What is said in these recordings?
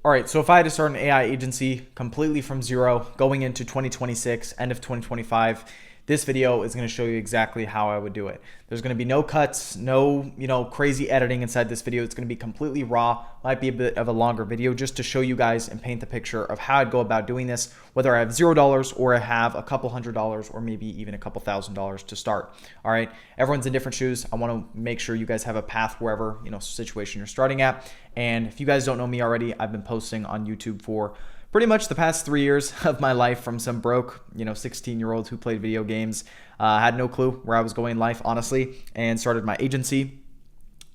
All right, so if I had to start an AI agency completely from zero going into 2026, end of 2025, this video is going to show you exactly how I would do it. There's going to be no cuts, no, crazy editing inside this video. It's going to be completely raw. Might be a bit of a longer video just to show you guys and paint the picture of how I'd go about doing this, whether I have $0 or I have a couple $100 or maybe even a couple $1,000 to start. All right, everyone's in different shoes. I want to make sure you guys have a path wherever, situation you're starting at. And if you guys don't know me already, I've been posting on YouTube for pretty much the past 3 years of my life, from some broke, 16-year-old who played video games, had no clue where I was going in life, honestly, and started my agency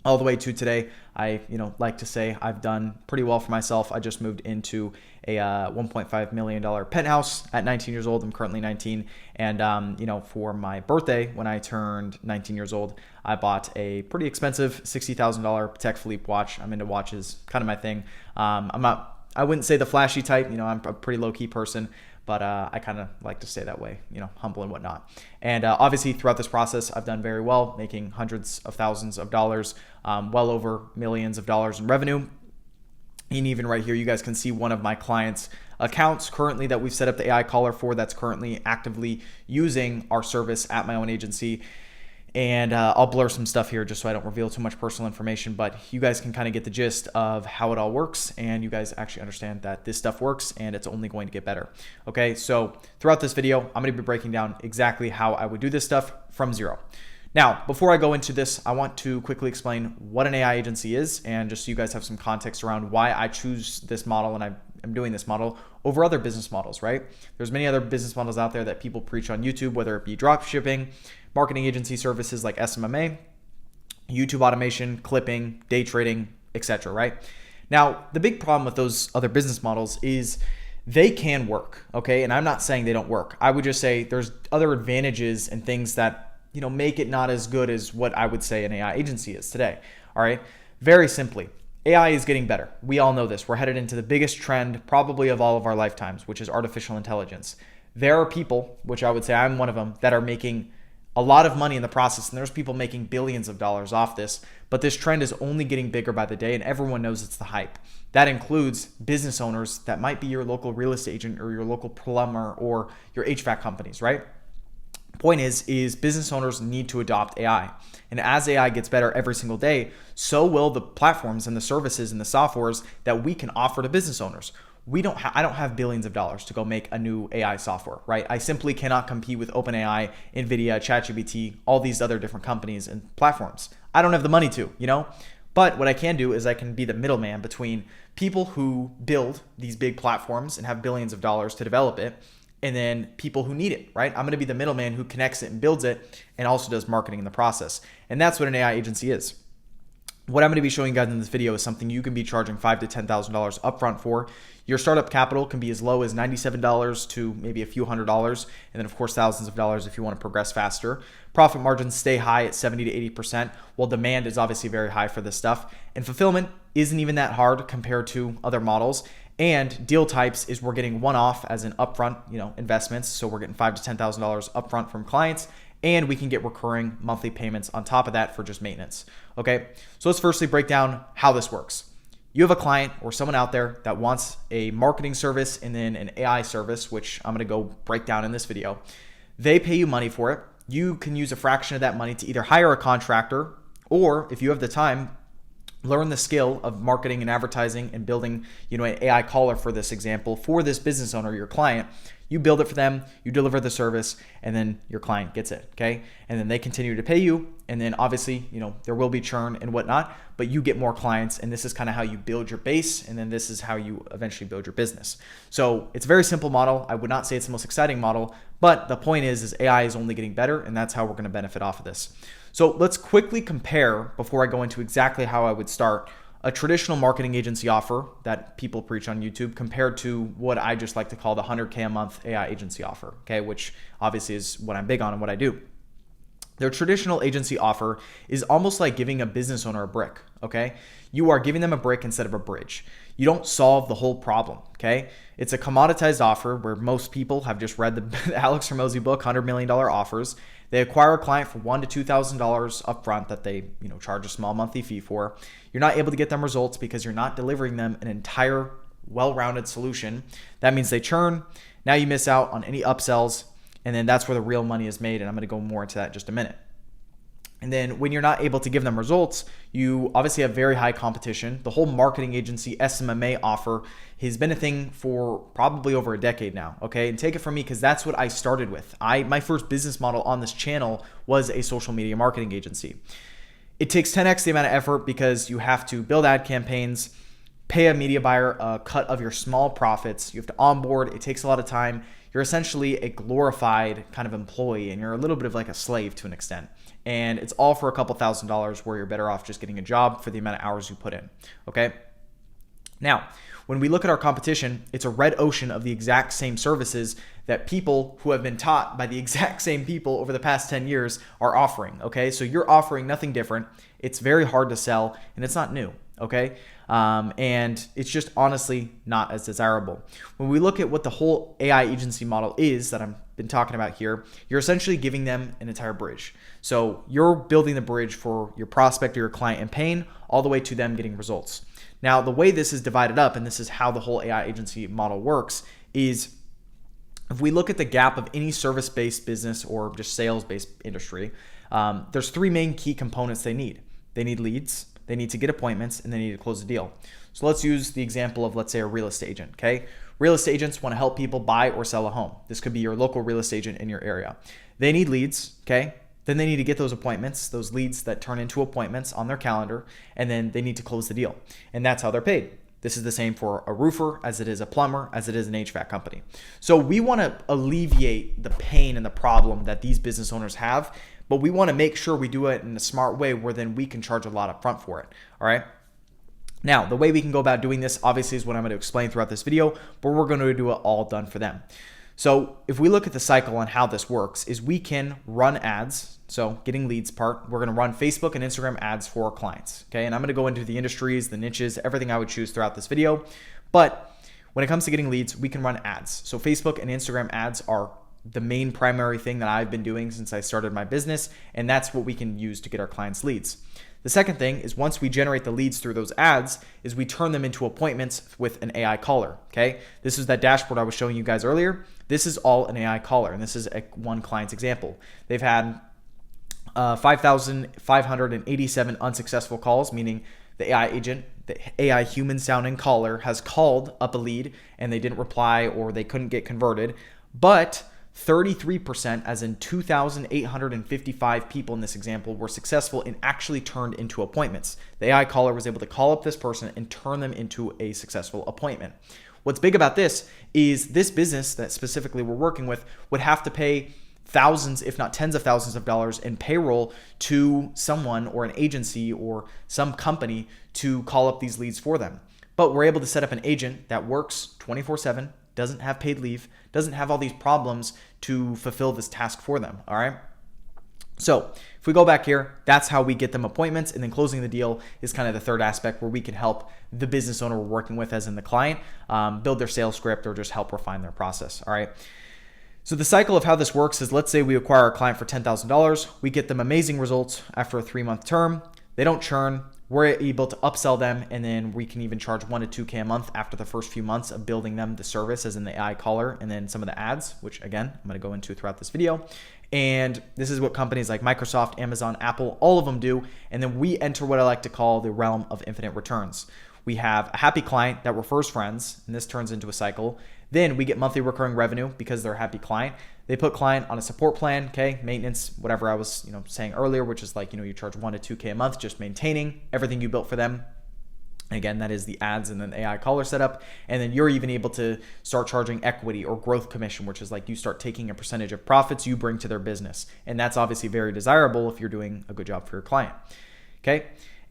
all the way to today. I, like to say I've done pretty well for myself. I just moved into a $1.5 million penthouse at 19 years old. I'm currently 19. And, for my birthday, when I turned 19 years old, I bought a pretty expensive $60,000 Patek Philippe watch. I'm into watches, kind of my thing. I wouldn't say the flashy type, I'm a pretty low-key person, but I kind of like to stay that way, humble and whatnot. And obviously throughout this process, I've done very well, making hundreds of thousands of dollars, well over millions of dollars in revenue. And even right here, you guys can see one of my clients' accounts currently that we've set up the AI caller for, that's currently actively using our service at my own agency. And I'll blur some stuff here just so I don't reveal too much personal information, but you guys can kind of get the gist of how it all works, and you guys actually understand that this stuff works and it's only going to get better. Okay, so throughout this video, I'm going to be breaking down exactly how I would do this stuff from zero. Now, before I go into this, I want to quickly explain what an AI agency is, and just so you guys have some context around why I choose this model and I'm doing this model over other business models, right? There's many other business models out there that people preach on YouTube, whether it be drop shipping, marketing agency services like SMMA, YouTube automation, clipping, day trading, etc., right? Now, the big problem with those other business models is they can work, okay? And I'm not saying they don't work. I would just say there's other advantages and things that, make it not as good as what I would say an AI agency is today, all right? Very simply, AI is getting better. We all know this. We're headed into the biggest trend probably of all of our lifetimes, which is artificial intelligence. There are people, which I would say I'm one of them, that are making a lot of money in the process, and there's people making billions of dollars off this, but this trend is only getting bigger by the day, and everyone knows it's the hype. That includes business owners that might be your local real estate agent or your local plumber or your HVAC companies, right? Point is business owners need to adopt AI. And as AI gets better every single day, so will the platforms and the services and the softwares that we can offer to business owners. I don't have billions of dollars to go make a new AI software, right? I simply cannot compete with OpenAI, NVIDIA, ChatGPT, all these other different companies and platforms. I don't have the money to, But what I can do is I can be the middleman between people who build these big platforms and have billions of dollars to develop it, and then people who need it, right? I'm going to be the middleman who connects it and builds it and also does marketing in the process. And that's what an AI agency is. What I'm going to be showing you guys in this video is something you can be charging $5,000 to $10,000 upfront for. Your startup capital can be as low as $97 to maybe a few $100s, and then of course thousands of dollars if you want to progress faster. Profit margins stay high at 70 to 80%, while demand is obviously very high for this stuff. And fulfillment isn't even that hard compared to other models. And deal types is we're getting one-off as an upfront, investments. So we're getting $5,000 to $10,000 upfront from clients, and we can get recurring monthly payments on top of that for just maintenance. Okay, so let's firstly break down how this works. You have a client or someone out there that wants a marketing service and then an AI service, which I'm going to go break down in this video. They pay you money for it. You can use a fraction of that money to either hire a contractor, or if you have the time, learn the skill of marketing and advertising and building, an AI caller for this example, for this business owner, your client. You build it for them, you deliver the service, and then your client gets it, okay? And then they continue to pay you, and then obviously, there will be churn and whatnot, but you get more clients, and this is kind of how you build your base, and then this is how you eventually build your business. So it's a very simple model. I would not say it's the most exciting model, but the point is AI is only getting better, and that's how we're going to benefit off of this. So let's quickly compare, before I go into exactly how I would start, a traditional marketing agency offer that people preach on YouTube compared to what I just like to call the $100K a month AI agency offer, okay, which obviously is what I'm big on and what I do. Their traditional agency offer is almost like giving a business owner a brick, okay? You are giving them a brick instead of a bridge. You don't solve the whole problem, okay? It's a commoditized offer where most people have just read the Alex Hormozi book, $100 million offers. They acquire a client for $1,000 to $2,000 upfront that they charge a small monthly fee for. You're not able to get them results because you're not delivering them an entire well-rounded solution. That means they churn. Now you miss out on any upsells, and then that's where the real money is made, and I'm going to go more into that in just a minute. And then when you're not able to give them results, you obviously have very high competition. The whole marketing agency SMMA offer has been a thing for probably over a decade now, okay? And take it from me, because that's what I started with. My first business model on this channel was a social media marketing agency. It takes 10x the amount of effort because you have to build ad campaigns, pay a media buyer a cut of your small profits. You have to onboard. It takes a lot of time. You're essentially a glorified kind of employee, and you're a little bit of like a slave to an extent. And it's all for a couple $1,000s where you're better off just getting a job for the amount of hours you put in, okay? Now, when we look at our competition, it's a red ocean of the exact same services that people who have been taught by the exact same people over the past 10 years are offering, okay? So you're offering nothing different. It's very hard to sell, and it's not new, okay? And it's just honestly not as desirable. When we look at what the whole AI agency model is that I've been talking about here, you're essentially giving them an entire bridge. So you're building the bridge for your prospect or your client in pain all the way to them getting results. Now, the way this is divided up, and this is how the whole AI agency model works, is if we look at the gap of any service-based business or just sales-based industry, there's three main key components they need. They need leads, they need to get appointments, and they need to close the deal. So let's use the example of, let's say, a real estate agent, okay? Real estate agents want to help people buy or sell a home. This could be your local real estate agent in your area. They need leads, okay? Then they need to get those appointments, those leads that turn into appointments on their calendar, and then they need to close the deal. And that's how they're paid. This is the same for a roofer as it is a plumber, as it is an HVAC company. So we want to alleviate the pain and the problem that these business owners have, but we want to make sure we do it in a smart way where then we can charge a lot up front for it, all right? Now, the way we can go about doing this obviously is what I'm going to explain throughout this video, but we're going to do it all done for them. So if we look at the cycle on how this works is we can run ads. So getting leads part, we're going to run Facebook and Instagram ads for our clients. Okay. And I'm going to go into the industries, the niches, everything I would choose throughout this video. But when it comes to getting leads, we can run ads. So Facebook and Instagram ads are the main primary thing that I've been doing since I started my business. And that's what we can use to get our clients leads. The second thing is once we generate the leads through those ads is we turn them into appointments with an AI caller, okay? This is that dashboard I was showing you guys earlier. This is all an AI caller, and this is one client's example. They've had 5,587 unsuccessful calls, meaning the AI agent, the AI human sounding caller has called up a lead and they didn't reply or they couldn't get converted, but 33%, as in 2,855 people in this example, were successful and actually turned into appointments. The AI caller was able to call up this person and turn them into a successful appointment. What's big about this is this business that specifically we're working with would have to pay thousands, if not tens of thousands of dollars in payroll to someone or an agency or some company to call up these leads for them. But we're able to set up an agent that works 24/7, doesn't have paid leave, doesn't have all these problems to fulfill this task for them, all right? So if we go back here, that's how we get them appointments, and then closing the deal is kind of the third aspect where we can help the business owner we're working with, as in the client, build their sales script or just help refine their process, all right? So the cycle of how this works is, let's say we acquire a client for $10,000, we get them amazing results after a 3-month term, they don't churn, we're able to upsell them, and then we can even charge $1,000 to $2,000 a month after the first few months of building them the service, as in the AI caller, and then some of the ads, which again, I'm going to go into throughout this video. And this is what companies like Microsoft, Amazon, Apple, all of them do. And then we enter what I like to call the realm of infinite returns. We have a happy client that refers friends, and this turns into a cycle. Then we get monthly recurring revenue because they're a happy client. They put client on a support plan, okay, maintenance, whatever I was saying earlier, which is like, you charge $1,000 to $2,000 a month, just maintaining everything you built for them. Again, that is the ads and then the AI caller setup. And then you're even able to start charging equity or growth commission, which is like you start taking a percentage of profits you bring to their business. And that's obviously very desirable if you're doing a good job for your client, okay?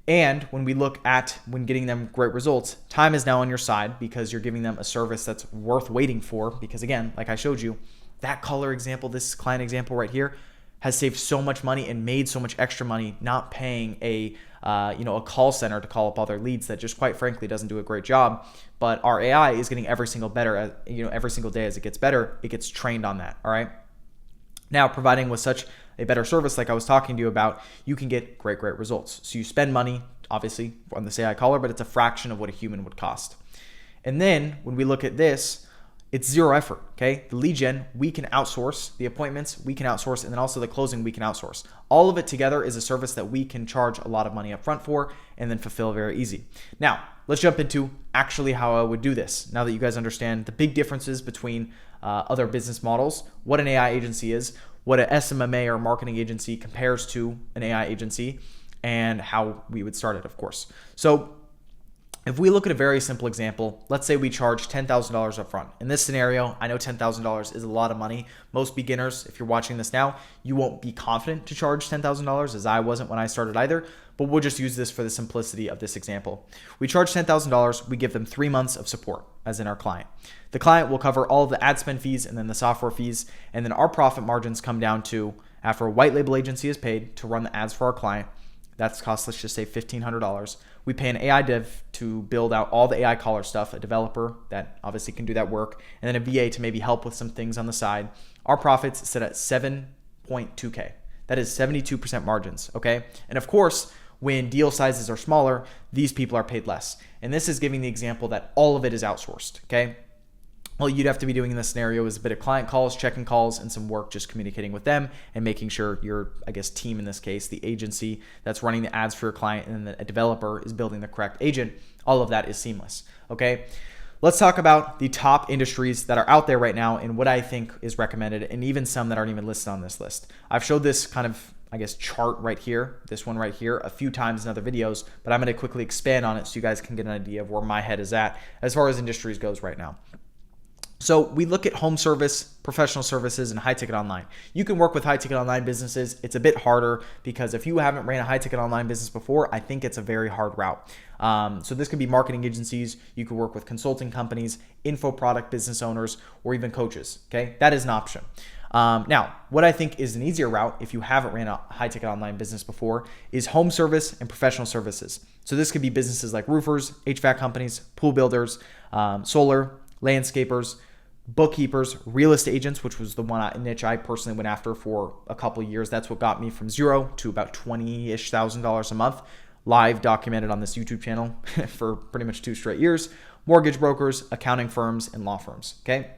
And when we look at when getting them great results, time is now on your side because you're giving them a service that's worth waiting for. Because again, like I showed you, that caller example, this client example right here, has saved so much money and made so much extra money not paying a call center to call up all their leads that just quite frankly doesn't do a great job. But our AI is getting every single day as it gets better, it gets trained on that. All right. Now, providing with such a better service like I was talking to you about, you can get great results. So you spend money, obviously, on this AI caller, but it's a fraction of what a human would cost. And then when we look at this, it's zero effort, okay? The lead gen, we can outsource. The appointments, we can outsource. And then also the closing, we can outsource. All of it together is a service that we can charge a lot of money up front for and then fulfill very easy. Now, let's jump into actually how I would do this. Now that you guys understand the big differences between other business models, what an AI agency is, what an SMMA or marketing agency compares to an AI agency, and how we would start it, of course. So if we look at a very simple example, let's say we charge $10,000 up front. In this scenario, I know $10,000 is a lot of money. Most beginners, if you're watching this now, you won't be confident to charge $10,000, as I wasn't when I started either, but we'll just use this for the simplicity of this example. We charge $10,000, we give them 3 months of support, as in our client. The client will cover all of the ad spend fees and then the software fees, and then our profit margins come down to, after a white label agency is paid to run the ads for our client, that's cost, let's just say $1,500. We pay an AI dev to build out all the AI caller stuff, a developer that obviously can do that work, and then a VA to maybe help with some things on the side. Our profits sit at 7.2K. That is 72% margins, okay? And of course, when deal sizes are smaller, these people are paid less. And this is giving the example that all of it is outsourced, okay? All you'd have to be doing in this scenario is a bit of client calls, checking calls, and some work just communicating with them and making sure your, team in this case, the agency that's running the ads for your client and then a developer is building the correct agent. All of that is seamless, okay? Let's talk about the top industries that are out there right now and what I think is recommended, and even some that aren't even listed on this list. I've showed this kind of, chart right here, this one right here, a few times in other videos, but I'm going to quickly expand on it so you guys can get an idea of where my head is at as far as industries goes right now. So we look at home service, professional services, and high ticket online. You can work with high ticket online businesses. It's a bit harder because if you haven't ran a high ticket online business before, I think it's a very hard route. So this could be marketing agencies. You could work with consulting companies, info product business owners, or even coaches. Okay, that is an option. Now, what I think is an easier route if you haven't ran a high ticket online business before is home service and professional services. So this could be businesses like roofers, HVAC companies, pool builders, solar, landscapers, bookkeepers, real estate agents, which was the niche I personally went after for a couple of years. That's what got me from zero to about $20,000 a month, live documented on this YouTube channel for pretty much 2 straight years. Mortgage brokers, accounting firms, and law firms. Okay.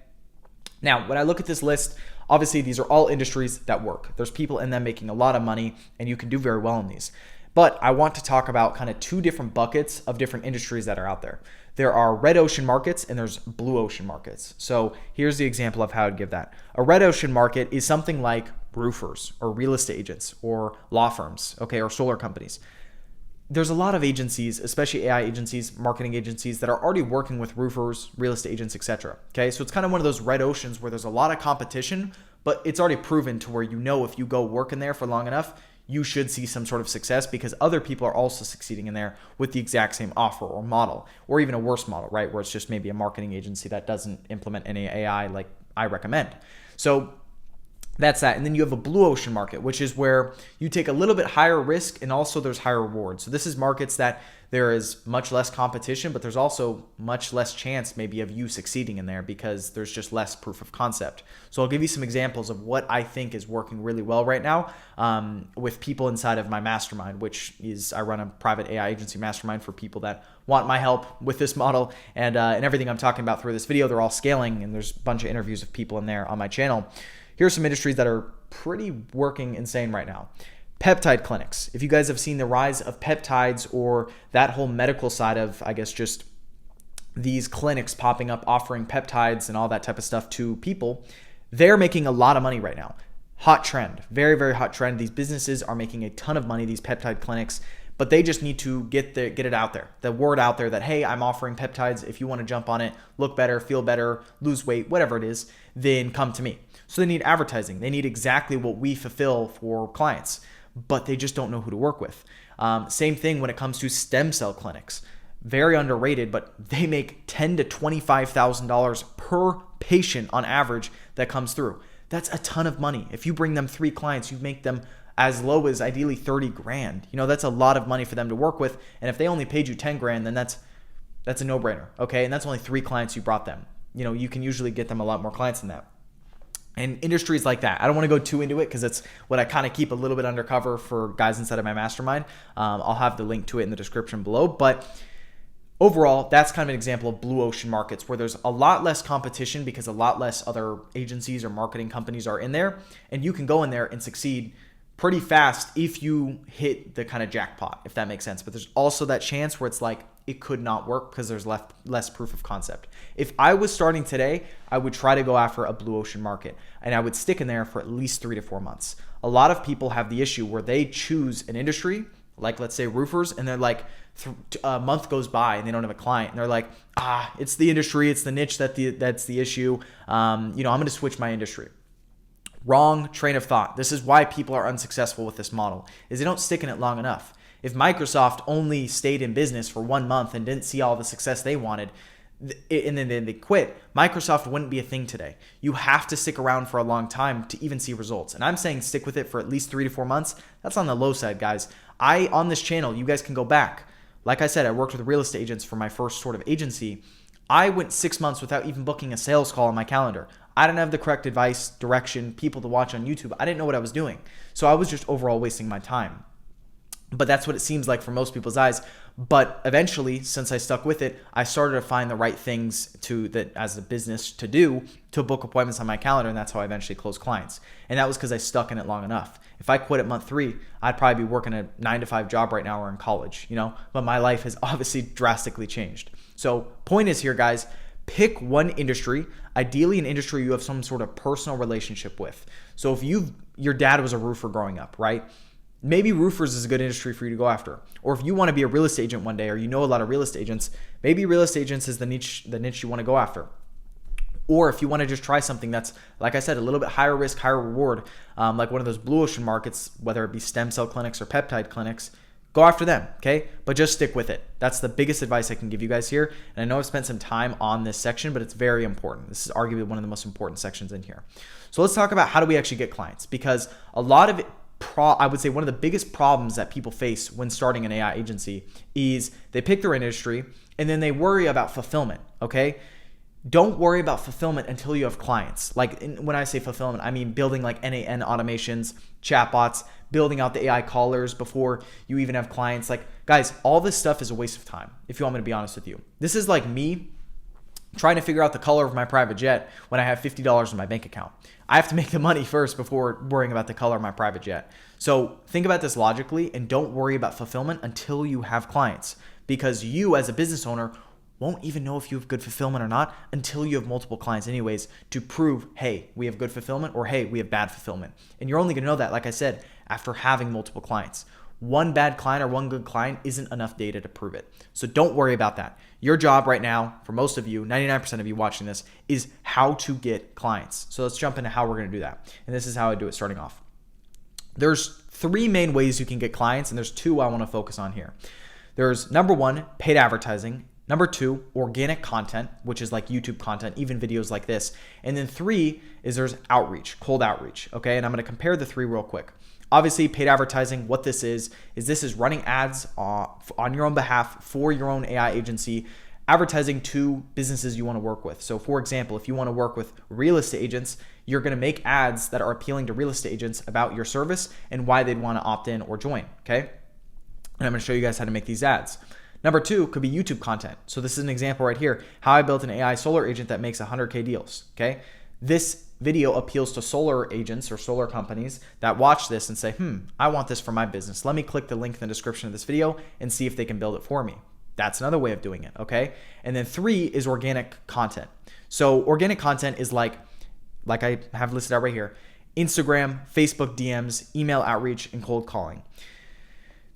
Now, when I look at this list, obviously these are all industries that work. There's people in them making a lot of money, and you can do very well in these. But I want to talk about kind of 2 different buckets of different industries that are out there. There are red ocean markets and there's blue ocean markets. So here's the example of how I'd give that. A red ocean market is something like roofers or real estate agents or law firms, okay, or solar companies. There's a lot of agencies, especially AI agencies, marketing agencies that are already working with roofers, real estate agents, etc. Okay, so it's kind of one of those red oceans where there's a lot of competition, but it's already proven to where if you go work in there for long enough, you should see some sort of success because other people are also succeeding in there with the exact same offer or model, or even a worse model, right? Where it's just maybe a marketing agency that doesn't implement any AI like I recommend. So that's that. And then you have a blue ocean market, which is where you take a little bit higher risk and also there's higher rewards. So this is markets that there is much less competition, but there's also much less chance maybe of you succeeding in there because there's just less proof of concept. So I'll give you some examples of what I think is working really well right now with people inside of my mastermind, which is I run a private AI agency mastermind for people that want my help with this model and everything I'm talking about through this video. They're all scaling and there's a bunch of interviews of people in there on my channel. Here's some industries that are pretty working insane right now. Peptide clinics. If you guys have seen the rise of peptides or that whole medical side of, just these clinics popping up offering peptides and all that type of stuff to people, they're making a lot of money right now. Hot trend, very, very hot trend. These businesses are making a ton of money, these peptide clinics, but they just need to get it out there, the word out there that, hey, I'm offering peptides. If you want to jump on it, look better, feel better, lose weight, whatever it is, then come to me. So they need advertising. They need exactly what we fulfill for clients, but they just don't know who to work with. Same thing when it comes to stem cell clinics. Very underrated, but they make $10,000 to $25,000 per patient on average that comes through. That's a ton of money. If you bring them 3 clients, you make them as low as ideally 30 grand. That's a lot of money for them to work with. And if they only paid you 10 grand, then that's a no-brainer. Okay. And that's only 3 clients you brought them. You can usually get them a lot more clients than that. And industries like that. I don't want to go too into it because it's what I kind of keep a little bit undercover for guys inside of my mastermind. I'll have the link to it in the description below. But overall, that's kind of an example of blue ocean markets where there's a lot less competition because a lot less other agencies or marketing companies are in there, and you can go in there and succeed pretty fast if you hit the kind of jackpot, if that makes sense. But there's also that chance where it's like it could not work because there's less proof of concept. If I was starting today, I would try to go after a blue ocean market, and I would stick in there for at least 3 to 4 months. A lot of people have the issue where they choose an industry, like let's say roofers, and they're like, a month goes by and they don't have a client, and they're like, it's the industry, it's the niche that's the issue. I'm going to switch my industry. Wrong train of thought. This is why people are unsuccessful with this model, is they don't stick in it long enough. If Microsoft only stayed in business for 1 month and didn't see all the success they wanted, and then they quit, Microsoft wouldn't be a thing today. You have to stick around for a long time to even see results. And I'm saying stick with it for at least 3 to 4 months. That's on the low side, guys. On this channel, you guys can go back. Like I said, I worked with real estate agents for my first sort of agency. I went 6 months without even booking a sales call on my calendar. I didn't have the correct advice, direction, people to watch on YouTube. I didn't know what I was doing. So I was just overall wasting my time. But that's what it seems like from most people's eyes. But eventually, since I stuck with it, I started to find the right things as a business to do to book appointments on my calendar, and that's how I eventually closed clients. And that was because I stuck in it long enough. If I quit at month 3, I'd probably be working a 9-to-5 job right now or in college, But my life has obviously drastically changed. So point is here, guys, pick one industry, ideally an industry you have some sort of personal relationship with. So if your dad was a roofer growing up, right? Maybe roofers is a good industry for you to go after. Or if you want to be a real estate agent one day, or you know a lot of real estate agents, maybe real estate agents is the niche you want to go after. Or if you want to just try something that's, like I said, a little bit higher risk, higher reward, like one of those blue ocean markets, whether it be stem cell clinics or peptide clinics, go after them, okay? But just stick with it. That's the biggest advice I can give you guys here. And I know I've spent some time on this section, but it's very important. This is arguably one of the most important sections in here. So let's talk about how do we actually get clients, because a lot of it, I would say one of the biggest problems that people face when starting an AI agency is they pick their industry and then they worry about fulfillment, okay? Don't worry about fulfillment until you have clients. Like when I say fulfillment, I mean building like NAN automations, chatbots, building out the AI callers before you even have clients. Like, guys, all this stuff is a waste of time, if you want me to be honest with you. This is like me trying to figure out the color of my private jet when I have $50 in my bank account. I have to make the money first before worrying about the color of my private jet. So think about this logically and don't worry about fulfillment until you have clients, because you as a business owner won't even know if you have good fulfillment or not until you have multiple clients anyways to prove, hey, we have good fulfillment, or hey, we have bad fulfillment. And you're only going to know that, like I said, after having multiple clients. One bad client or one good client isn't enough data to prove it. So don't worry about that. Your job right now, for most of you, 99% of you watching this, is how to get clients. So let's jump into how we're going to do that. And this is how I do it starting off. There's 3 main ways you can get clients, and there's 2 I want to focus on here. There's number 1, paid advertising. Number 2, organic content, which is like YouTube content, even videos like this. And then 3 is there's outreach, cold outreach, okay? And I'm going to compare the 3 real quick. Obviously, paid advertising, what this is running ads on your own behalf for your own AI agency, advertising to businesses you want to work with. So for example, if you want to work with real estate agents, you're going to make ads that are appealing to real estate agents about your service and why they'd want to opt in or join, okay? And I'm going to show you guys how to make these ads. Number 2 could be YouTube content. So this is an example right here, how I built an AI solar agent that makes 100K deals, okay? This video appeals to solar agents or solar companies that watch this and say, I want this for my business. Let me click the link in the description of this video and see if they can build it for me. That's another way of doing it, okay? And then 3 is organic content. So organic content is like I have listed out right here, Instagram, Facebook DMs, email outreach, and cold calling.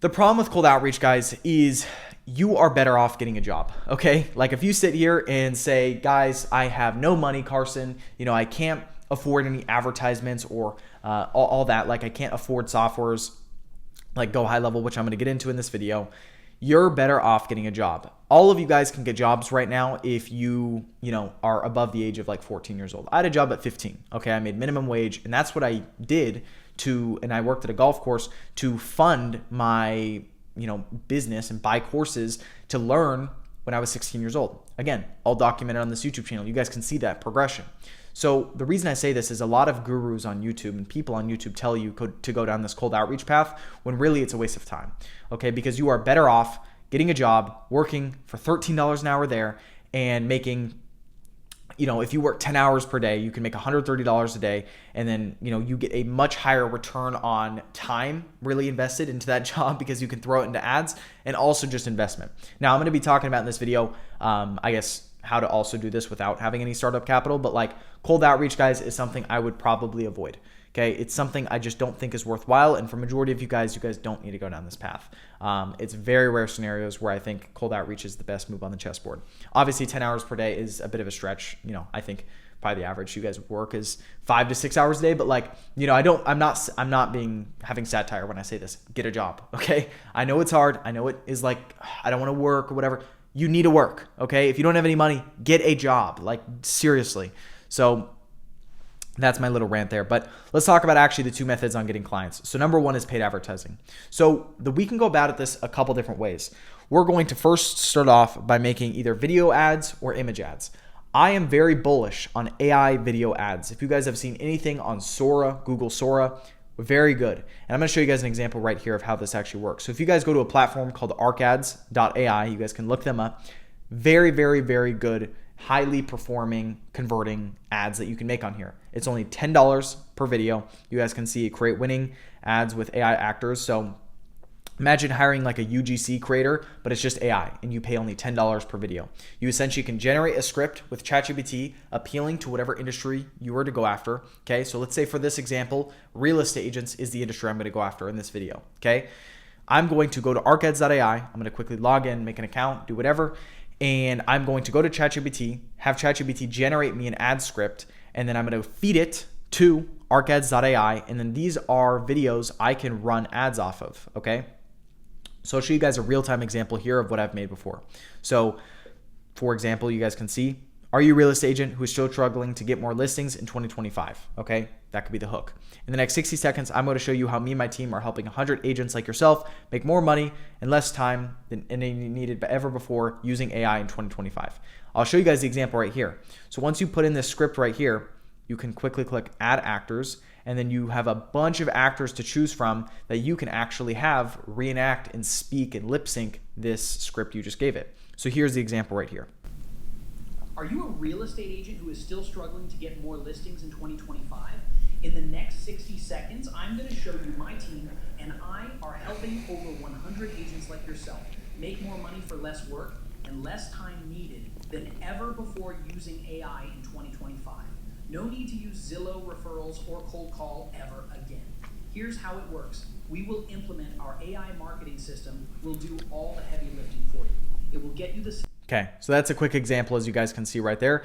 The problem with cold outreach, guys, is you are better off getting a job, okay? Like if you sit here and say, guys, I have no money, Carson, I can't afford any advertisements or all that. Like I can't afford softwares like GoHighLevel, which I'm going to get into in this video. You're better off getting a job. All of you guys can get jobs right now if you are above the age of like 14 years old. I had a job at 15, okay? I made minimum wage, and that's what I did and I worked at a golf course to fund my business and buy courses to learn when I was 16 years old. Again, all documented on this YouTube channel. You guys can see that progression. So the reason I say this is a lot of gurus on YouTube and people on YouTube tell you to go down this cold outreach path when really it's a waste of time, okay? Because you are better off getting a job, working for $13 an hour there, and making, if you work 10 hours per day, you can make $130 a day. And then, you get a much higher return on time really invested into that job because you can throw it into ads and also just investment. Now, I'm going to be talking about in this video, I guess, how to also do this without having any startup capital. But like cold outreach, guys, is something I would probably avoid. Okay, it's something I just don't think is worthwhile. And for majority of you guys don't need to go down this path. It's very rare scenarios where I think cold outreach is the best move on the chessboard. Obviously, 10 hours per day is a bit of a stretch. I think probably the average you guys work is 5 to 6 hours a day. But like, I'm not having satire when I say this. Get a job, okay? I know it's hard. I know it is like, I don't want to work or whatever. You need to work, okay? If you don't have any money, get a job. Like, seriously. So that's my little rant there. But let's talk about actually the two methods on getting clients. So number one is paid advertising. So we can go about this a couple different ways. We're going to first start off by making either video ads or image ads. I am very bullish on AI video ads. If you guys have seen anything on Sora, Google Sora, very good. And I'm going to show you guys an example right here of how this actually works. So if you guys go to a platform called arcads.ai, you guys can look them up. Very, very, very good, highly performing, converting ads that you can make on here. It's only $10 per video. You guys can see create winning ads with AI actors. So imagine hiring like a UGC creator, but it's just AI and you pay only $10 per video. You essentially can generate a script with ChatGPT appealing to whatever industry you were to go after. Okay, so let's say for this example, real estate agents is the industry I'm going to go after in this video. Okay, I'm going to go to arcads.ai. I'm going to quickly log in, make an account, do whatever. And I'm going to go to ChatGPT, have ChatGPT generate me an ad script, and then I'm going to feed it to arcads.ai. And then these are videos I can run ads off of. Okay. So I'll show you guys a real-time example here of what I've made before. So for example, you guys can see, are you a real estate agent who is still struggling to get more listings in 2025? Okay, that could be the hook. In the next 60 seconds, I'm going to show you how me and my team are helping 100 agents like yourself make more money in less time than any needed ever before using AI in 2025. I'll show you guys the example right here. So once you put in this script right here, you can quickly click add actors, and then you have a bunch of actors to choose from that you can actually have reenact and speak and lip sync this script you just gave it. So here's the example right here. Are you a real estate agent who is still struggling to get more listings in 2025? In the next 60 seconds, I'm going to show you my team and I are helping over 100 agents like yourself make more money for less work and less time needed than ever before using AI in 2025. No need to use Zillow referrals or cold call ever again. Here's how it works. We will implement our AI marketing system. We'll do all the heavy lifting for you. It will get you the... Okay, so that's a quick example, as you guys can see right there.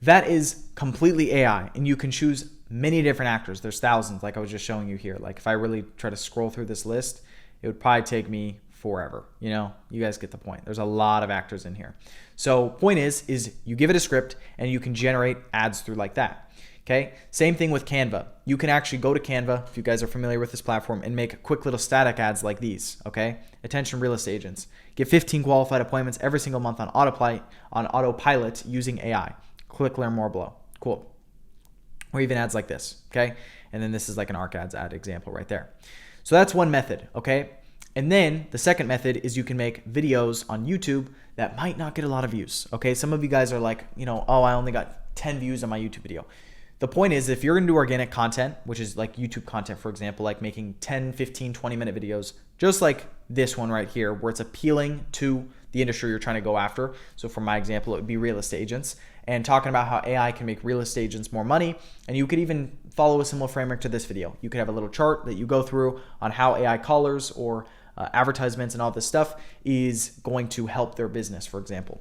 That is completely AI, and you can choose many different actors. There's thousands, like I was just showing you here. Like if I really try to scroll through this list, it would probably take me forever. You guys get the point. There's a lot of actors in here. So point is you give it a script and you can generate ads through like that. Okay, same thing with Canva. You can actually go to Canva, if you guys are familiar with this platform, and make quick little static ads like these. Okay, attention real estate agents. Get 15 qualified appointments every single month on autopilot using AI. Click learn more below. Cool. Or even ads like this. Okay, and then this is like an Arcads ad example right there. So that's one method. Okay, and then the second method is you can make videos on YouTube that might not get a lot of views. Okay, some of you guys are like, oh, I only got 10 views on my YouTube video. The point is, if you're going to do organic content, which is like YouTube content, for example, like making 10, 15, 20-minute videos, just like this one right here, where it's appealing to the industry you're trying to go after. So for my example, it would be real estate agents, and talking about how AI can make real estate agents more money. And you could even follow a similar framework to this video. You could have a little chart that you go through on how AI callers or advertisements and all this stuff is going to help their business, for example.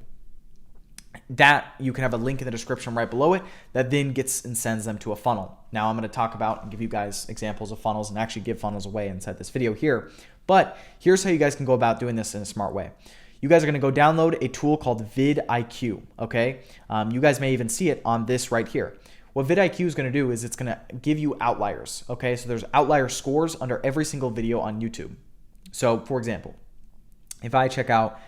That you can have a link in the description right below it that then gets and sends them to a funnel. Now I'm going to talk about and give you guys examples of funnels and actually give funnels away inside this video here. But here's how you guys can go about doing this in a smart way. You guys are going to go download a tool called vidIQ. Okay, you guys may even see it on this right here. What vidIQ is going to do is it's going to give you outliers. Okay, so there's outlier scores under every single video on YouTube. So for example, if I check out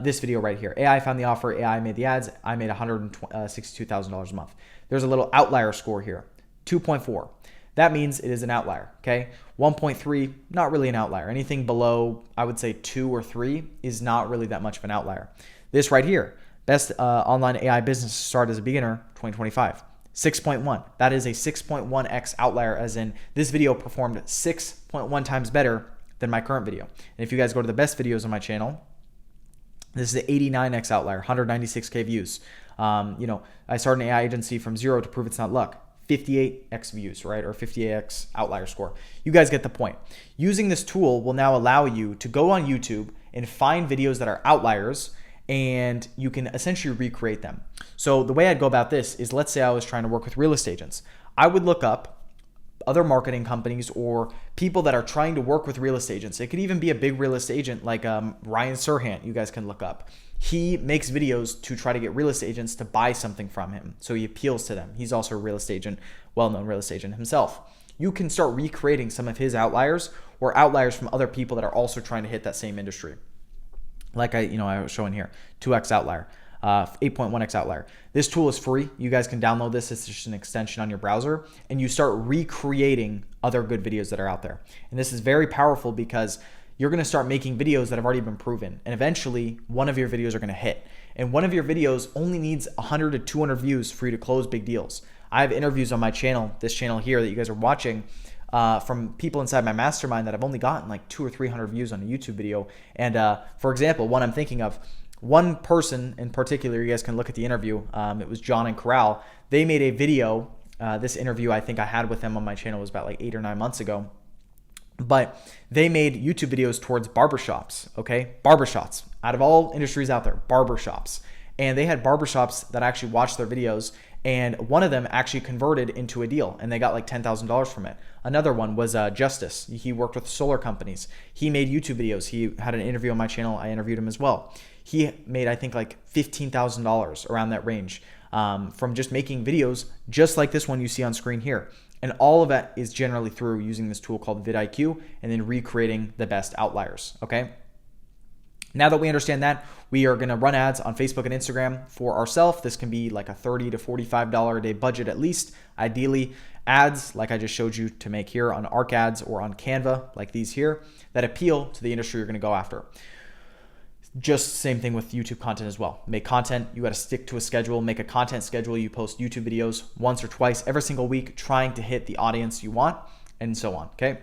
this video right here, AI found the offer, AI made the ads, I made $162,000 a month. There's a little outlier score here, 2.4. that means it is an outlier, okay? 1.3, not really an outlier. Anything below, I would say 2 or 3 is not really that much of an outlier. This right here, best online AI business to start as a beginner, 2025. 6.1. That is a 6.1x outlier, as in this video performed 6.1 times better than my current video. And if you guys go to the best videos on my channel, this is the 89x outlier, 196K views. I started an AI agency from 0 to prove it's not luck. 58x views, right? Or 58x outlier score. You guys get the point. Using this tool will now allow you to go on YouTube and find videos that are outliers, and you can essentially recreate them. So the way I'd go about this is, let's say I was trying to work with real estate agents. I would look up other marketing companies or people that are trying to work with real estate agents. It could even be a big real estate agent like Ryan Serhant, you guys can look up. He makes videos to try to get real estate agents to buy something from him. So he appeals to them. He's also a real estate agent, well-known real estate agent himself. You can start recreating some of his outliers or outliers from other people that are also trying to hit that same industry. Like I was showing here, 2x outlier, 8.1x outlier. This tool is free. You guys can download this. It's just an extension on your browser, and you start recreating other good videos that are out there. And this is very powerful because you're going to start making videos that have already been proven, and eventually one of your videos are going to hit. And one of your videos only needs 100 to 200 views for you to close big deals. I have interviews on my channel, this channel here that you guys are watching, from people inside my mastermind that have only gotten like 200 or 300 views on a YouTube video. And for example, one I'm thinking of, one person in particular, you guys can look at the interview. It was John and Corral. They made a video. This interview I think I had with them on my channel was about like 8 or 9 months ago. But they made YouTube videos towards barbershops, okay? Barbershops. Out of all industries out there, barbershops. And they had barbershops that actually watched their videos, and one of them actually converted into a deal, and they got like $10,000 from it. Another one was Justice. He worked with solar companies. He made YouTube videos. He had an interview on my channel. I interviewed him as well. He made, I think, like $15,000, around that range, from just making videos just like this one you see on screen here. And all of that is generally through using this tool called vidIQ and then recreating the best outliers, okay? Now that we understand that, we are going to run ads on Facebook and Instagram for ourselves. This can be like a $30 to $45 a day budget at least. Ideally, ads like I just showed you to make here on Arc Ads or on Canva like these here that appeal to the industry you're going to go after. Just same thing with YouTube content as well. Make content, you got to stick to a schedule, make a content schedule. You post YouTube videos once or twice every single week, trying to hit the audience you want, and so on, okay?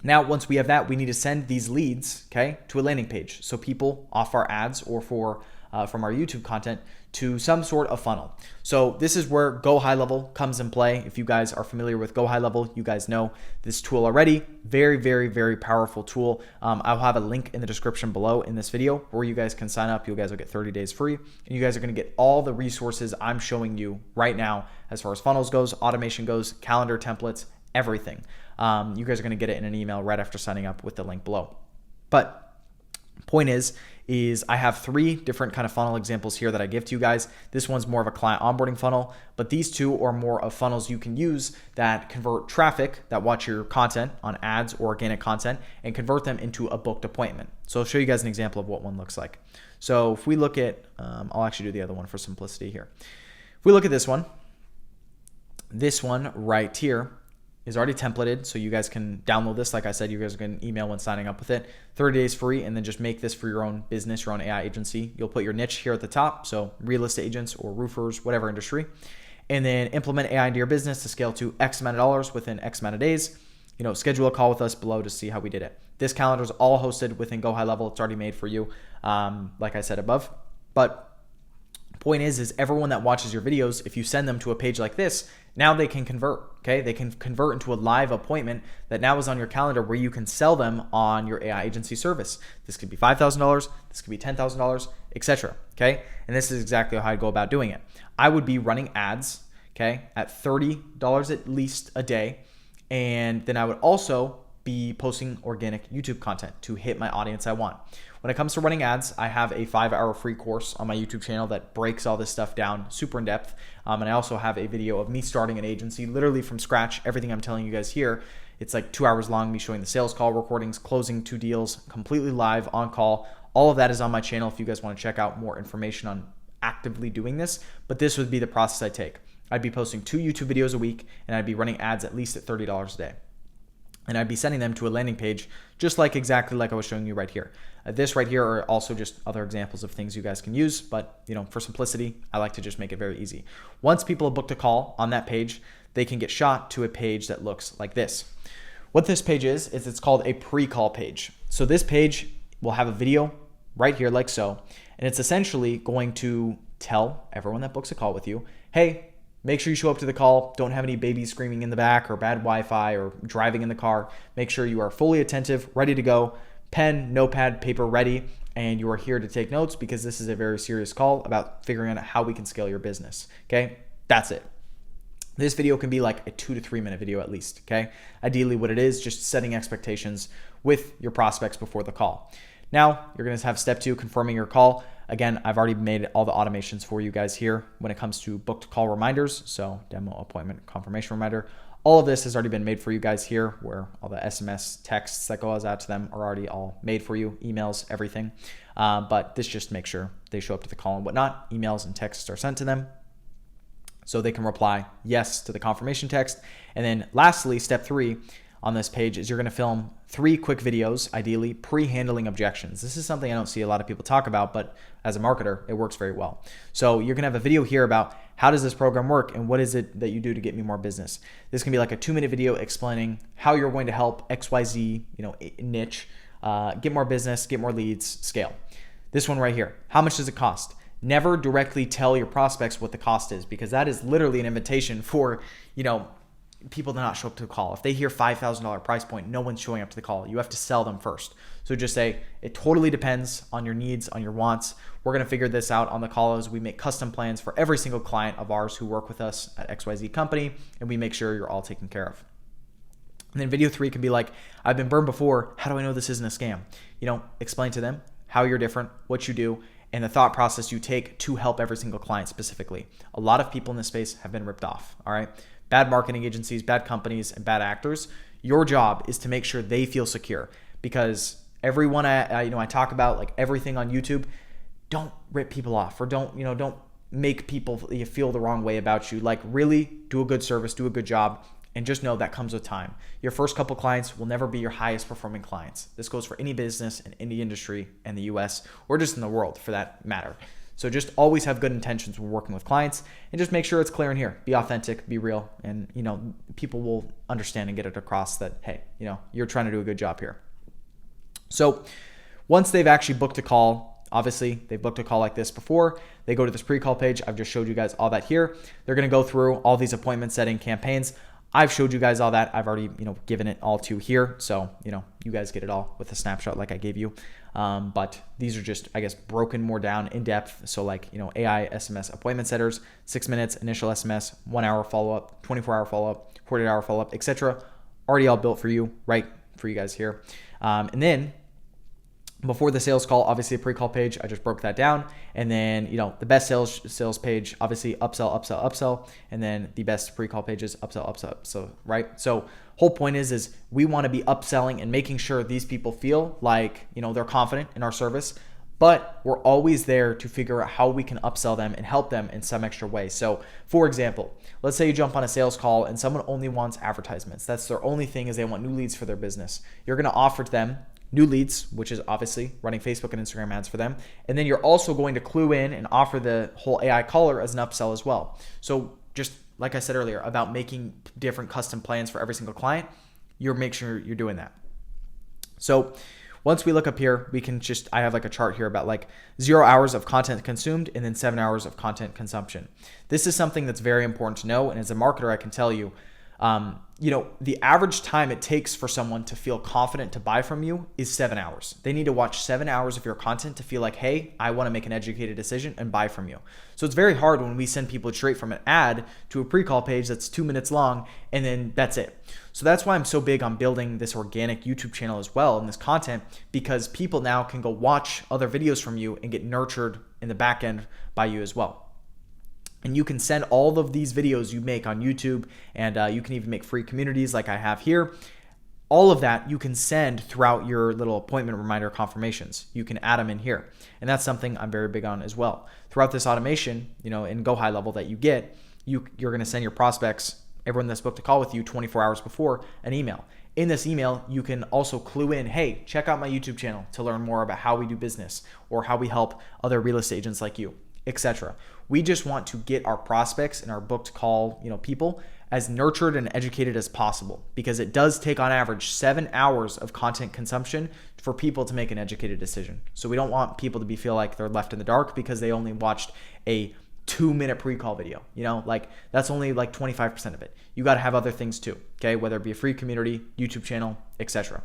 Now, once we have that, we need to send these leads, okay, to a landing page. So people off our ads or from our YouTube content to some sort of funnel. So this is where GoHighLevel comes in play. If you guys are familiar with GoHighLevel, you guys know this tool already. Very, very, very powerful tool. I'll have a link in the description below in this video where you guys can sign up. You guys will get 30 days free, and you guys are going to get all the resources I'm showing you right now as far as funnels goes, automation goes, calendar templates, everything. You guys are going to get it in an email right after signing up with the link below. But point is I have 3 different kind of funnel examples here that I give to you guys. This one's more of a client onboarding funnel, but these 2 are more of funnels you can use that convert traffic that watch your content on ads or organic content and convert them into a booked appointment. So I'll show you guys an example of what one looks like. So if we look at, I'll actually do the other one for simplicity here. If we look at this one right here is already templated, so you guys can download this. Like I said, you guys can email when signing up with it. 30 days free, and then just make this for your own business, your own AI agency. You'll put your niche here at the top, so real estate agents or roofers, whatever industry, and then implement AI into your business to scale to X amount of dollars within X amount of days. Schedule a call with us below to see how we did it. This calendar is all hosted within GoHighLevel. It's already made for you, like I said above. But point is everyone that watches your videos, if you send them to a page like this, now they can convert, okay? They can convert into a live appointment that now is on your calendar where you can sell them on your AI agency service. This could be $5,000, this could be $10,000, etc. Okay? And this is exactly how I go about doing it. I would be running ads, okay, at $30 at least a day, and then I would also be posting organic YouTube content to hit my audience I want. When it comes to running ads, I have a 5-hour free course on my YouTube channel that breaks all this stuff down super in depth. And I also have a video of me starting an agency literally from scratch. Everything I'm telling you guys here, it's like 2 hours long, me showing the sales call recordings, closing 2 deals, completely live on call. All of that is on my channel if you guys want to check out more information on actively doing this. But this would be the process I take. I'd be posting 2 YouTube videos a week, and I'd be running ads at least at $30 a day. And I'd be sending them to a landing page, just like exactly like I was showing you right here. This right here are also just other examples of things you guys can use, but for simplicity, I like to just make it very easy. Once people have booked a call on that page, they can get shot to a page that looks like this. What this page is it's called a pre-call page. So this page will have a video right here like so, and it's essentially going to tell everyone that books a call with you, hey, make sure you show up to the call. Don't have any babies screaming in the back or bad Wi-Fi or driving in the car. Make sure you are fully attentive, ready to go, pen, notepad, paper ready, and you are here to take notes because this is a very serious call about figuring out how we can scale your business. Okay, that's it. This video can be like a 2 to 3 minute video at least. Okay, ideally what it is, just setting expectations with your prospects before the call. Now you're going to have step 2, confirming your call. Again, I've already made all the automations for you guys here when it comes to booked call reminders. So demo, appointment, confirmation reminder. All of this has already been made for you guys here, where all the SMS texts that goes out to them are already all made for you, emails, everything. But this just makes sure they show up to the call and whatnot. Emails and texts are sent to them, so they can reply yes to the confirmation text. And then lastly, step 3 on this page is you're going to film 3 quick videos, ideally pre-handling objections. This is something I don't see a lot of people talk about, but as a marketer, it works very well. So you're going to have a video here about how does this program work and what is it that you do to get me more business. This can be like a 2-minute video explaining how you're going to help XYZ, niche, get more business, get more leads, scale. This one right here, how much does it cost? Never directly tell your prospects what the cost is, because that is literally an invitation for, people to not show up to the call. If they hear $5,000 price point, no one's showing up to the call. You have to sell them first. So just say, it totally depends on your needs, on your wants. We're going to figure this out on the call as we make custom plans for every single client of ours who work with us at XYZ company, and we make sure you're all taken care of. And then video 3 can be like, I've been burned before. How do I know this isn't a scam? Explain to them how you're different, what you do, and the thought process you take to help every single client specifically. A lot of people in this space have been ripped off, all right? Bad marketing agencies, bad companies, and bad actors. Your job is to make sure they feel secure, because everyone I talk about, like everything on YouTube, don't rip people off, or don't make people feel the wrong way about you. Like, really do a good service, do a good job, and just know that comes with time. Your first couple clients will never be your highest performing clients. This goes for any business in any industry in the US or just in the world for that matter. So just always have good intentions when working with clients, and just make sure it's clear in here. Be authentic, be real, and people will understand and get it across that, hey, you're trying to do a good job here. So once they've actually booked a call, obviously they've booked a call like this before, they go to this pre-call page. I've just showed you guys all that here. They're going to go through all these appointment setting campaigns. I've showed you guys all that. I've already, given it all to here. So, you guys get it all with a snapshot like I gave you. But these are just, I guess, broken more down in depth. So like, AI SMS appointment setters, 6 minutes, initial SMS, 1 hour follow-up, 24-hour follow-up, 48-hour follow-up, etc. Already all built for you, right? For you guys here. And then before the sales call, obviously a pre-call page, I just broke that down. And then, the best sales page, obviously upsell. And then the best pre-call pages, upsell, right? So whole point is we want to be upselling and making sure these people feel like, they're confident in our service, but we're always there to figure out how we can upsell them and help them in some extra way. So for example, let's say you jump on a sales call and someone only wants advertisements. That's their only thing, is they want new leads for their business. You're going to offer to them new leads, which is obviously running Facebook and Instagram ads for them. And then you're also going to clue in and offer the whole AI caller as an upsell as well. So just like I said earlier about making different custom plans for every single client, make sure you're doing that. So once we look up here, I have like a chart here about like 0 hours of content consumed and then 7 hours of content consumption. This is something that's very important to know. And as a marketer, I can tell you, the average time it takes for someone to feel confident to buy from you is 7 hours. They need to watch 7 hours of your content to feel like, hey, I want to make an educated decision and buy from you. So it's very hard when we send people straight from an ad to a pre-call page that's 2 minutes long and then that's it. So that's why I'm so big on building this organic YouTube channel as well and this content, because people now can go watch other videos from you and get nurtured in the back end by you as well. And you can send all of these videos you make on YouTube, and you can even make free communities like I have here. All of that you can send throughout your little appointment reminder confirmations. You can add them in here. And that's something I'm very big on as well. Throughout this automation, in GoHighLevel that you get, you're going to send your prospects, everyone that's booked a call with you 24 hours before, an email. In this email, you can also clue in, hey, check out my YouTube channel to learn more about how we do business or how we help other real estate agents like you, etc. We just want to get our prospects and our booked call, people as nurtured and educated as possible, because it does take on average 7 hours of content consumption for people to make an educated decision. So we don't want people to feel like they're left in the dark because they only watched a 2-minute pre-call video, like that's only like 25% of it. You got to have other things too, okay? Whether it be a free community, YouTube channel, etc.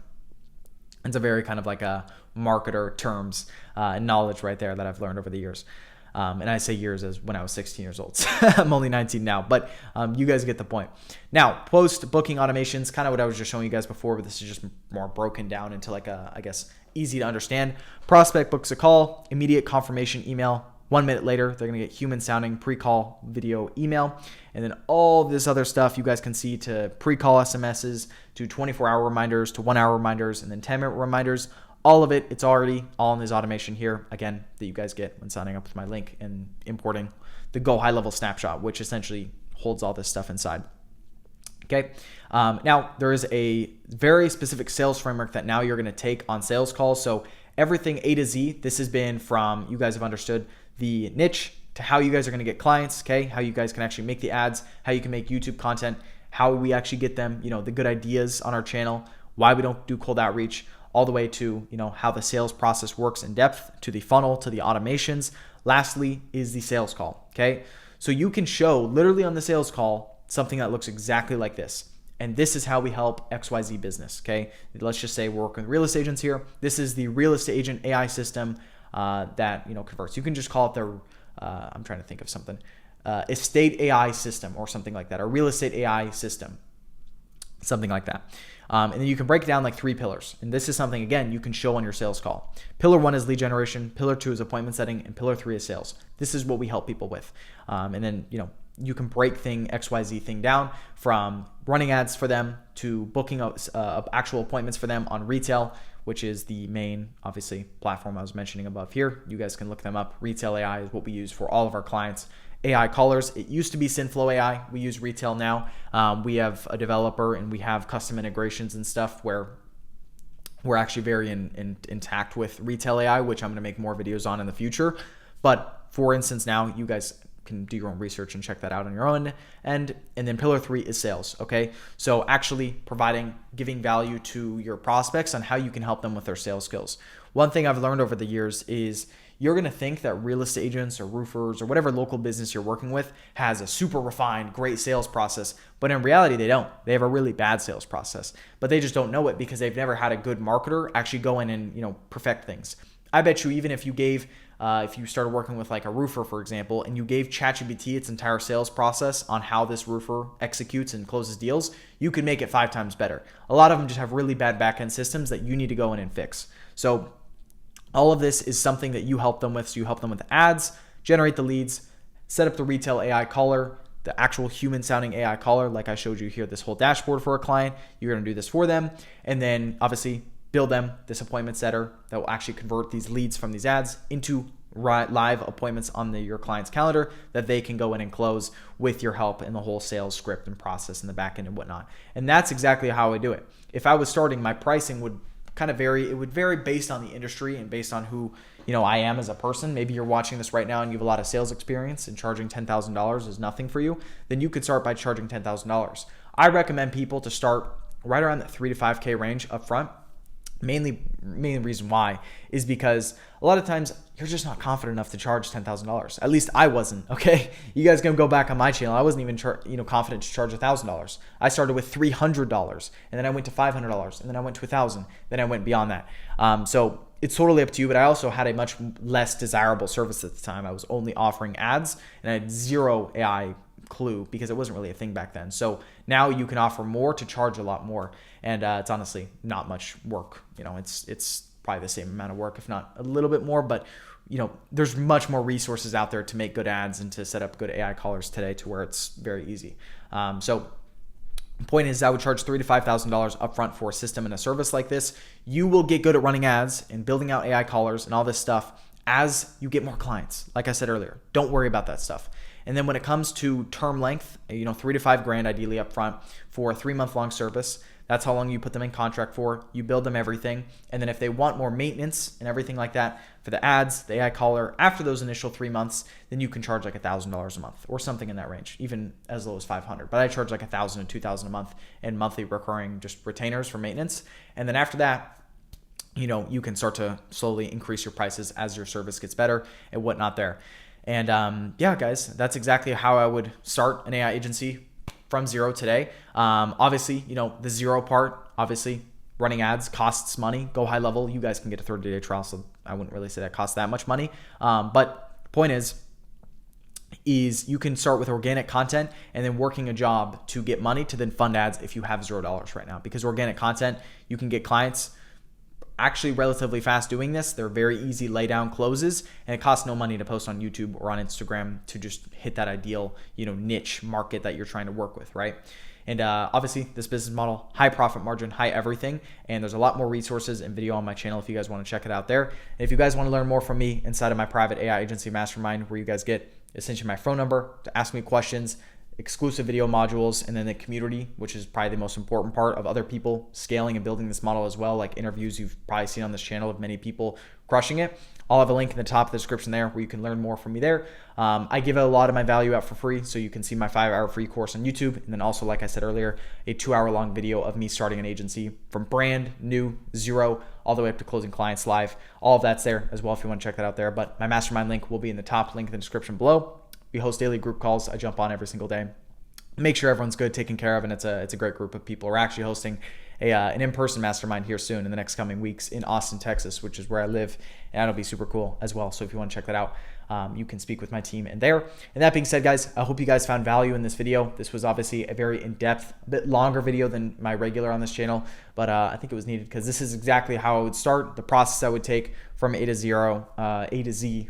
It's a very kind of like a marketer terms and knowledge right there that I've learned over the years. And I say years as when I was 16 years old. I'm only 19 now, but you guys get the point. Now, post-booking automations, kind of what I was just showing you guys before, but this is just more broken down into like a, I guess, easy to understand. Prospect books a call, immediate confirmation email. 1 minute later, they're going to get human sounding pre-call video email. And then all this other stuff you guys can see, to pre-call SMSs, to 24-hour reminders, to 1-hour reminders, and then 10-minute reminders. All of it, it's already all in this automation here, again, that you guys get when signing up with my link and importing the GoHighLevel snapshot, which essentially holds all this stuff inside. Okay. Now, there is a very specific sales framework that now you're going to take on sales calls. So everything A to Z, this has been from, you guys have understood the niche to how you guys are going to get clients, okay? How you guys can actually make the ads, how you can make YouTube content, how we actually get them, the good ideas on our channel, why we don't do cold outreach, all the way to, how the sales process works in depth, to the funnel, to the automations. Lastly is the sales call, okay? So you can show literally on the sales call something that looks exactly like this. And this is how we help XYZ business, okay? Let's just say we're working with real estate agents here. This is the real estate agent AI system that, converts. You can just call it the, I'm trying to think of something, estate AI system or something like that, or real estate AI system, something like that. And then you can break it down like 3 pillars. And this is something, again, you can show on your sales call. Pillar 1 is lead generation. Pillar 2 is appointment setting. And pillar 3 is sales. This is what we help people with. And then, you can break XYZ thing down from running ads for them to booking actual appointments for them on retail, which is the main, obviously, platform I was mentioning above here. You guys can look them up. Retail AI is what we use for all of our clients. AI callers. It used to be Synflow AI. We use retail now. We have a developer and we have custom integrations and stuff where we're actually very intact with retail AI, which I'm going to make more videos on in the future. But for instance, now you guys can do your own research and check that out on your own. And then pillar 3 is sales. Okay. So actually giving value to your prospects on how you can help them with their sales skills. One thing I've learned over the years is you're going to think that real estate agents or roofers or whatever local business you're working with has a super refined, great sales process. But in reality, they don't. They have a really bad sales process, but they just don't know it because they've never had a good marketer actually go in and, perfect things. I bet you even if you gave, if you started working with like a roofer, for example, and you gave ChatGPT its entire sales process on how this roofer executes and closes deals, you could make it 5 times better. A lot of them just have really bad back-end systems that you need to go in and fix. So all of this is something that you help them with. So you help them with the ads, generate the leads, set up the retail AI caller, the actual human sounding AI caller, like I showed you here, this whole dashboard for a client. You're going to do this for them. And then obviously build them this appointment setter that will actually convert these leads from these ads into live appointments on your client's calendar that they can go in and close with your help in the whole sales script and process in the back end and whatnot. And that's exactly how I do it. If I was starting, my pricing would kind of vary. It would vary based on the industry and based on who, I am as a person. Maybe you're watching this right now and you have a lot of sales experience and charging $10,000 is nothing for you. Then you could start by charging $10,000. I recommend people to start right around that 3 to 5K range up front. Main reason why is because a lot of times you're just not confident enough to charge $10,000. At least I wasn't. Okay, you guys can go back on my channel. I wasn't even confident to charge $1,000. I started with $300, and then I went to $500, and then I went to $1,000. Then I went beyond that. So it's totally up to you. But I also had a much less desirable service at the time. I was only offering ads, and I had zero AI clue because it wasn't really a thing back then. So now you can offer more to charge a lot more, and it's honestly not much work. It's probably the same amount of work, if not a little bit more, but there's much more resources out there to make good ads and to set up good AI callers today to where it's very easy. So the point is, I would charge $3,000 to $5,000 upfront for a system and a service like this. You will get good at running ads and building out AI callers and all this stuff as you get more clients. Like I said earlier, don't worry about that stuff. And then when it comes to term length, 3 to 5 grand ideally up front for a 3-month long service. That's how long you put them in contract for. You build them everything. And then if they want more maintenance and everything like that for the ads, the AI caller, after those initial 3 months, then you can charge like $1,000 a month or something in that range, even as low as $500. But I charge like $1,000 to $2,000 a month in monthly recurring just retainers for maintenance. And then after that, you can start to slowly increase your prices as your service gets better and whatnot there. And yeah, guys, that's exactly how I would start an AI agency from zero today. Obviously, the zero part, obviously running ads costs money. GoHighLevel, you guys can get a 30-day trial, so I wouldn't really say that costs that much money. But the point is you can start with organic content and then working a job to get money to then fund ads if you have $0 right now. Because organic content, you can get clients actually relatively fast doing this. They're very easy lay down closes, and it costs no money to post on YouTube or on Instagram to just hit that ideal, niche market that you're trying to work with, right? And obviously this business model, high profit margin, high everything. And there's a lot more resources and video on my channel if you guys want to check it out there. And if you guys want to learn more from me inside of my private AI agency mastermind, where you guys get essentially my phone number to ask me questions, exclusive video modules, and then the community, which is probably the most important part of other people scaling and building this model as well, like interviews you've probably seen on this channel of many people crushing it. I'll have a link in the top of the description there where you can learn more from me there. I give a lot of my value out for free, so you can see my 5-hour free course on YouTube, and then also, like I said earlier, a 2-hour long video of me starting an agency from brand new, zero, all the way up to closing clients live. All of that's there as well if you want to check that out there. But my mastermind link will be in the top link in the description below. We host daily group calls. I jump on every single day, make sure everyone's good, taken care of, and it's a great group of people. We're actually hosting an in-person mastermind here soon in the next coming weeks in Austin, Texas, which is where I live, and that'll be super cool as well. So if you want to check that out, you can speak with my team in there. And that being said, guys, I hope you guys found value in this video. This was obviously a very in-depth, a bit longer video than my regular on this channel, but I think it was needed because this is exactly how I would start, the process I would take from A to Z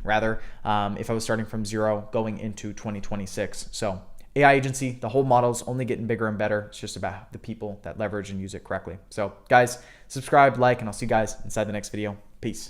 rather, if I was starting from zero going into 2026. So AI agency, the whole model is only getting bigger and better. It's just about the people that leverage and use it correctly. So guys, subscribe, like, and I'll see you guys inside the next video. Peace.